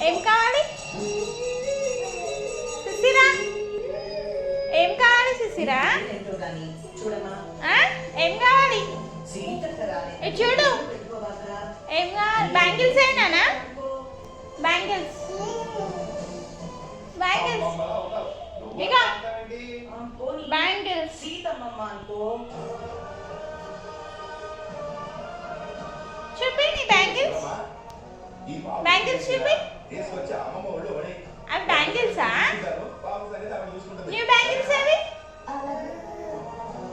ఏం కావాలి సుశీరా? ఏం కావాలి సుశీరా? ఏం కావాలి? చూడు ఏం కావాలి? బ్యాంగిల్స్ అయినా? బ్యాంగిల్స్ బ్యాంగిల్స్ ఇక బ్యాంగిల్స్ చూపి నీ బ్యాంగిల్స్. బ్యాంగిల్స్ చూపి. అవి బ్యాంగిల్సా? న్యూ బ్యాంగిల్స్ అవి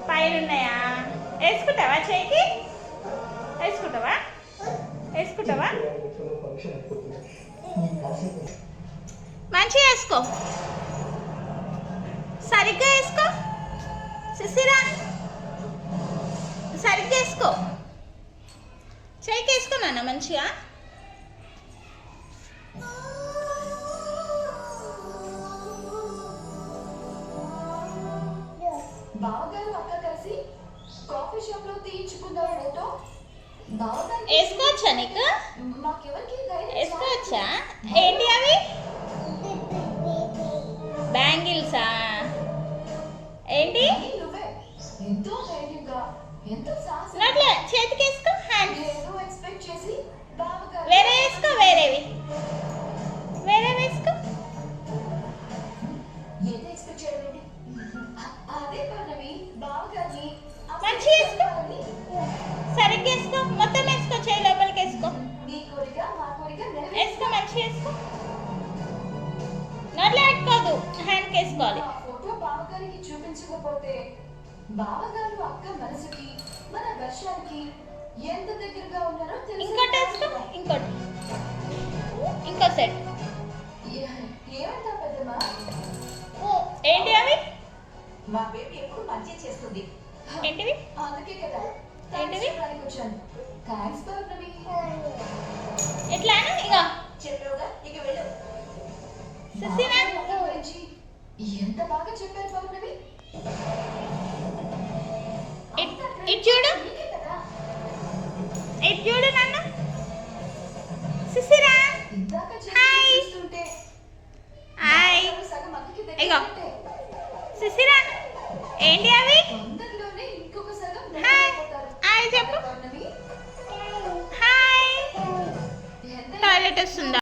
పైన ఉన్నాయా? వేసుకుంటావా? చేయికి వేసుకుంటావా? వేసుకుంటావా? మంచిగా వేసుకో, సరిగ్గా వేసుకో సుశీరా, సరిగ్గా వేసుకో. చేయికి వేసుకున్నాను మంచిగా. బావగారు అక్క కలిసి కాఫీ షాప్ లో తీయించుకున్నారు ఫోటో. వేసుకోవచ్చా నీకు? వేసుకోవచ్చా? ఏంటి అవి? బ్యాంగిల్సా? ఏంటి? నోట్లే చేతికి వేసుకో. వేరే వేసుకో, వేరేవి వేరే వేసుకో. మంచిగా వేసుకో, సరిగ్గా వేసుకో. మొత్తం వేసుకో, చేయి లోపలికి వేసుకో. వేసుకో, మంచిగా వేసుకో. నోట్లో పెట్టుకోదు, హ్యాండ్కి వేసుకోవాలి. ఫోటో బావగారికి చూపించకపోతే బావగారు అక్క మనసుకి మన వర్షానికి ఎంత దగ్గరగా ఉన్నారో తెలుసు. ఇంకోటి వేసుకో, ఇంకోటి, ఇంకో సెట్. ఏమంటా పెద్దమ్మా? ఏంటి అవి? మా బేబీ ఎప్పుడు మంచి చేస్తుంది. ఏంటివి? అందుకే కదా ఏంటివి? వచ్చాను. థ్యాంక్స్ పౌర్ణమి. ఎట్లా ఇక చెప్పావుగా, ఇక వెళ్ళు. సుశీరా గురించి ఎంత బాగా చెప్పారు పౌర్ణమి. ఇటు చూడు, ఇటు చూడు నన్ను. సుశీరా హాయ్. హాయ్. ఇగో సుశీరా, ఏంటి అవి? హాయ్ హాయ్ చెప్పు. హాయ్. టాయిలెట్ వస్తుందా?